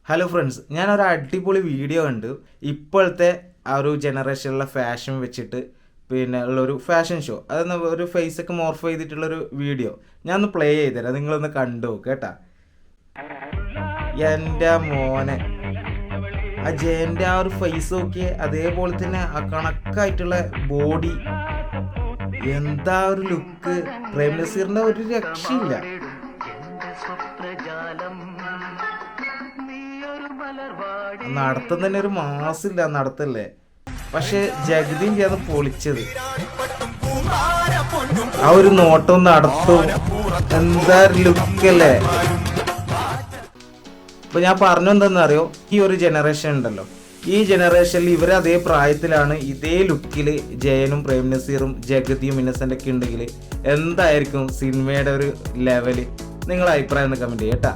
Hello friends, ഞാനൊരു അടിപൊളി video കണ്ടു. ഇപ്പോഴത്തെ ആ ഒരു ജനറേഷനിലുള്ള ഫാഷൻ വെച്ചിട്ട് പിന്നെ ഉള്ളൊരു ഫാഷൻ ഷോ, അതൊന്ന് ഒരു ഫേസൊക്കെ മോർഫ് ചെയ്തിട്ടുള്ളൊരു വീഡിയോ ഞാൻ ഒന്ന് പ്ലേ ചെയ്തുതരാം. നിങ്ങളൊന്ന് കണ്ടു കേട്ടാ. എൻ്റെ മോനെ, ആ ജയൻ്റെ ആ ഒരു ഫേസ് നോക്കിയേ, അതേപോലെ തന്നെ ആ കണക്കായിട്ടുള്ള ബോഡി, എന്താ ഒരു ലുക്ക്. പ്രേം നസീറിൻ്റെ ഒരു രക്ഷയില്ല. നടത്തം തന്നെ ഒരു മാസില്ല നടത്തല്ലേ. പക്ഷെ ജഗതിയും ചെയ്ത് പൊളിച്ചത്, ആ ഒരു നോട്ടം നടത്തും, എന്താ ലുക്കല്ലേ. ഇപ്പൊ ഞാൻ പറഞ്ഞു എന്താണെന്നറിയോ, ഈ ഒരു ജനറേഷൻ ഉണ്ടല്ലോ, ഈ ജനറേഷനിൽ ഇവർ അതേ പ്രായത്തിലാണ് ഇതേ ലുക്കില് ജയനും പ്രേം നസീറും ജഗതിയും ഇന്നസെന്റ് ഒക്കെ ഉണ്ടെങ്കിൽ എന്തായിരിക്കും സിനിമയുടെ ഒരു ലെവല്? നിങ്ങളുടെ അഭിപ്രായം ഒന്ന് കമന്റ് ചെയ്യട്ടാ.